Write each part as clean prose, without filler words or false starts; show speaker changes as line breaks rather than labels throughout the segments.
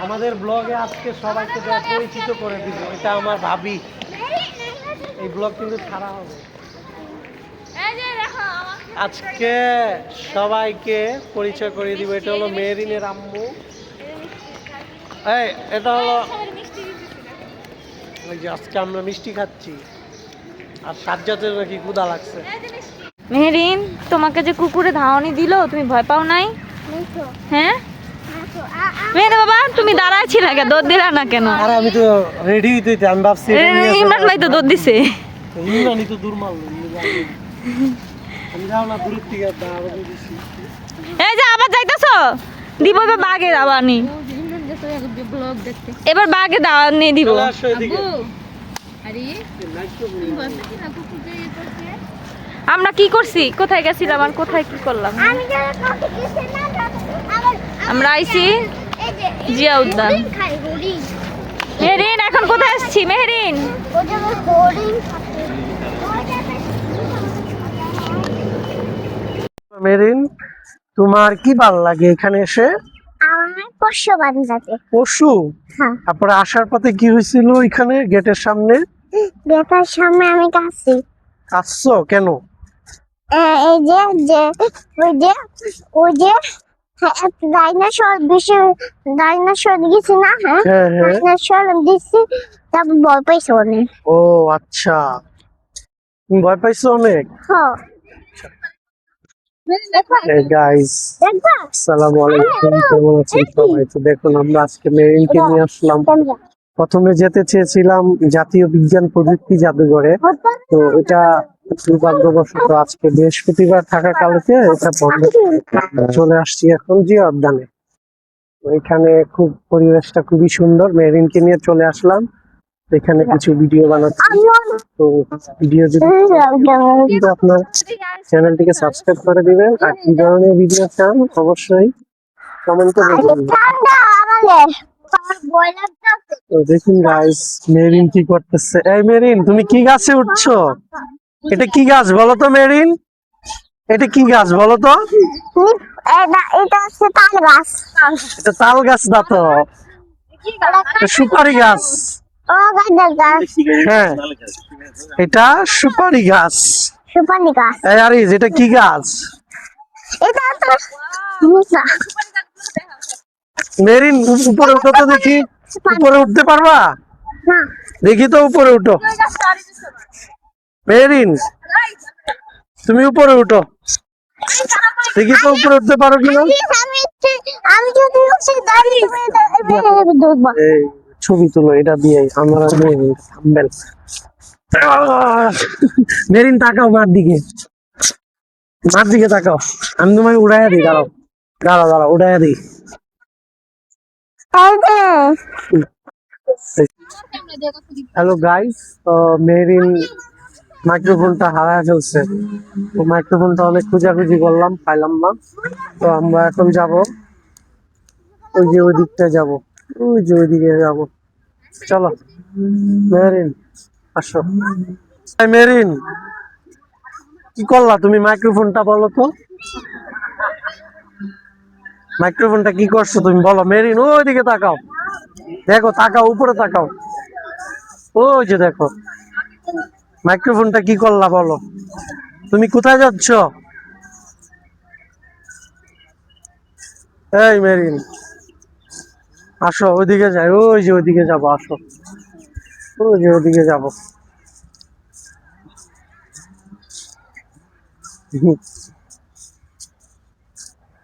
আমাদের ব্লগে আজকে সবাইকে পরিচিত করে দিব। এটা আমার ভাবি। এই ব্লগ কিন্তু ছাড়া হবে। আজকে সবাইকে পরিচয় করে দিব। এটা হলো মেরিনের আম্মু। এই এটা হলো ওই যে আজকে আমরা মিষ্টি খাচ্ছি। আর সাজ্জাদের নাকি ক্ষুধা লাগছে।
মেহেরিন, তোমাকে যে কুকুরে ধাওয়ানি দিল, তুমি ভয় পাও নাই? হ্যাঁ মেহের বাবা, তুমি দাঁড়ায় ছিল কেন? দৌড় দিলা না কেন?
আরে আমি তো রেডি হইতে আমি ভাবছি
ইমরান ভাই তো দৌড় দিছে।
ইমরানই তো দূর মারলো। আমি যাও না দূরের থেকে দিছি।
এই যে আবার যাইতেছো দিব এবার বাঘে দাওয়ানি। এবার বাঘে দাওয়ানি দিব। আমরা কি করছি, কোথায় গেছিলাম আর কোথায় কি করলাম? আমরা আইছি জিয়া উদ্যান। মেহরিন এখন কোথায় আসছি? মেহরিন
মেরিন, তোমার কি ভালো লাগে এখানে এসে?
আমার পশু বান্ধবী
পশু?
হ্যাঁ।
তারপরে আসার পথে কি হয়েছিল? এখানে গেটের সামনে
গেটের সামনে আমি কাছি
কাঁদছো কেন?
এই যে যে ওই যে ডাইনোসর বেশি ডাইনোসর দিছি না? হ্যাঁ ডাইনোসর দিছি, তারপর ভয় পাইছে অনেক।
ও আচ্ছা, তুমি ভয় পাইছো অনেক?
হ্যাঁ।
গাইস আসসালামু আলাইকুম, কেমন আছেন সবাই? তো দেখুন আমরা আজকে মেরিনকে নিয়ে আসলাম। প্রথমে যেতে চেয়েছিলাম জাতীয় বিজ্ঞান প্রযুক্তি জাদুঘরে, তো এটা দুর্ভাগ্যবশত আজকে বৃহস্পতিবার থাকার কারণে এটা বন্ধ। চলে আসছি এখন জিয়া উদ্যানে। এখানে খুব পরিবেশটা খুবই সুন্দর। মেরিনকে নিয়ে চলে আসলাম, এখানে কিছু ভিডিও বানাচ্ছি। তো ভিডিও যদি কিন্তু আপনার চ্যানেলটিকে সাবস্ক্রাইব করে দিবেন, আর কি ধরনের ভিডিও চান অবশ্যই কমেন্টে বলুন। তো দেখুন গাইস, মেরিন কি করতেছে। এই মেরিন, তুমি কি গাছে উঠছো? এটা কি গাছ বলো তো মেরিন? এটা কি গাছ বলো তো?
এটা হচ্ছে তাল গাছ।
এটা তাল গাছ না তো, সুপারি গাছ।
ও গাঁদা গাছ।
হ্যাঁ, এটা সুপারি গাছ।
সুপারি গাছ।
এই আরিজ, এটা কি গাছ?
এটা তো মুসা।
মেরিন উপরে উঠো তো দেখি। উপরে উঠতে পারবা?
না।
দেখি তো উপরে উঠো। মেরিন তুমি উপরে উঠো, দেখি তো উপরে উঠতে পারো কিনা।
আমি যদি উঠে দাঁড়িয়ে দেখবো।
এই ছবি তুলো এটা দিয়ে আমরা। মেরিন তাকাও মার দিকে, মার দিকে তাকাও। আমি তোমাকে উড়াইয়া দিই, দাঁড়াও দাঁড়াও দাঁড়াও, উড়াইয়া দিই। হ্যালো গাইস, তো মেরিন মাইক্রোফোনটা হারায় ফেলছে। তো মাইক্রোফোনটা অনেক খোঁজাখুঁজি করলাম, পাইলাম না। তো আমরা এখন যাব ওই যে ওই দিকটা যাব, ওই যে ওইদিকে যাব। চলো মেরিন আসো। মেরিন কি করলা তুমি? মাইক্রোফোনটা বলো তো, মাইক্রোফোনটা কি করছো তুমি বলো। মেরিন ওইদিকে তাকাও, দেখো তাকাও, উপরে তাকাও, ওই যে দেখো মাইক্রোফোনটা কি করলা বলো। তুমি কোথায় যাচ্ছ? এই মেরিন আসো, ওইদিকে যাই, ওই যে ওইদিকে যাবো, আসো ওই যে ওইদিকে যাবো।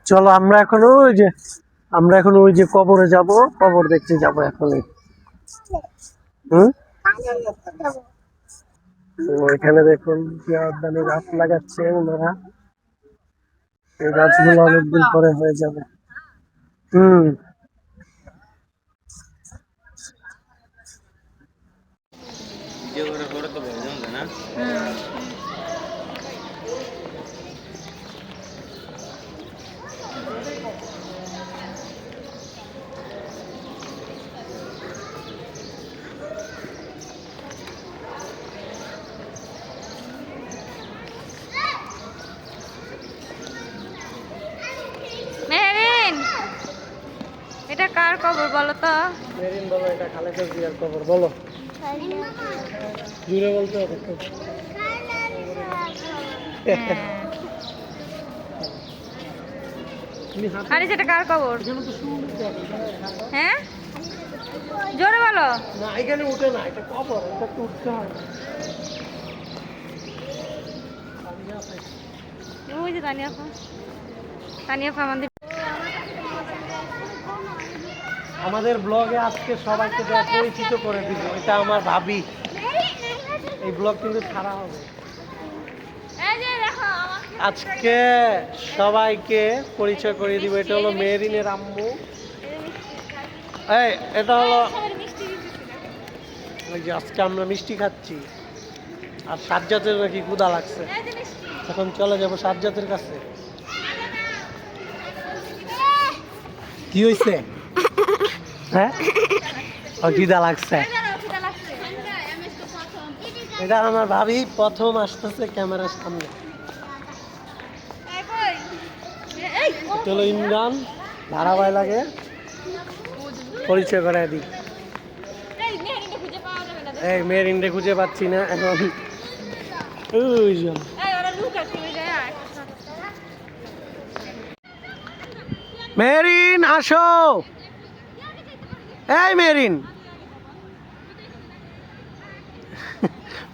চলো আমরা এখন ওই যে কবরে যাব, কবর দেখতে যাব এখন। এখানে দেখুন উদ্যানে গাছ লাগাচ্ছে ওনারা। এই গাছগুলো অনেকদিন পরে হয়ে যাবে।
মেহরিন, এটা কার কবর বলো তো?
মেরিন বলো এটা খালেদা জিয়ার কবর বলো, জুড়ে বলতে হবে তো।
হ্যাঁ।
তুমি হাতে
আরে যেটা কার কবর?
এখানে তো সুন্দর জায়গা।
হ্যাঁ জোরে বলো।
না এখানে উঠে না, এটা কবর, এটা তো উঠতে হয় না।
ওই যে তানিয়া আপা, তানিয়া আপা আমাদের
আমাদের ব্লগে আজকে সবাইকে পরিচিত করে দিব, এটা আমার ভাবি। এই ব্লগ কিন্তু খারাপ হবে।
এই যে দেখো আমাকে
আজকে সবাইকে পরিচয় করে দিব, এটা হলো মেরিনের আম্মু। এই এটা হলো
সবাই মিষ্টি দিতেছি।
ওই যে আজকে আমরা মিষ্টি খাচ্ছি, আর সাজ্জাতের নাকি ক্ষুধা লাগছে,
এই যে মিষ্টি।
এখন চলে যাবো সাজ্জাতের কাছে। কি হয়েছে? হ্যাঁ খিদা লাগছে।
এই যে খিদা লাগছে।
এটা আমার ভাবি প্রথম আসতেছে ক্যামেরার সামনে।
এই কই? এই
এটা হলো ইমরান, ধারাবাহিক লাগে, পরিচয় করে দিই।
এই মেহেরিনটা খুঁজে পাওয়া যাবে না।
এই মেরিনটা খুঁজে পাচ্ছি না এখন। ওই যে
এই ওরা লুকা তুমি যায় আর
মেরিন আসো, এই মেরিন।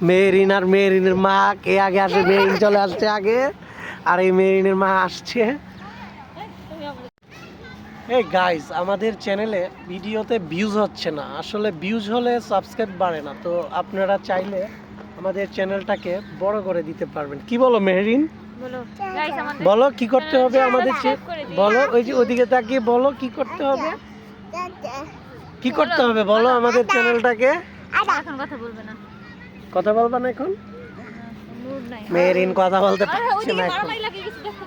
মেরিন আর মেরিনের মা কে আগে আসে? মেরিন চলে আসছে আগে, আর এই মেরিনের মা আসছে। এই গাইস, আমাদের চ্যানেলে ভিডিওতে ভিউজ হচ্ছে না, আসলে ভিউজ হলে সাবস্ক্রাইব বাড়ে না, তো আপনারা চাইলে আমাদের চ্যানেলটাকে বড় করে দিতে পারবেন। কি বলো মেহরিন?
বলো গাইস আমাদের
বলো কি করতে হবে আমাদের বলো, ওই যে ওদিকে তাকিয়ে বলো কি করতে হবে, কি করতে হবে বলো আমাদের চ্যানেলটাকে।
এখন কথা বলবে না,
কথা বলবা না এখন?
মুড নাই।
মেহরিন কথা বলতে
আরে
পারছে
ওইদিকে
না এখন।
মারামারি লাগে গেছে দেখো।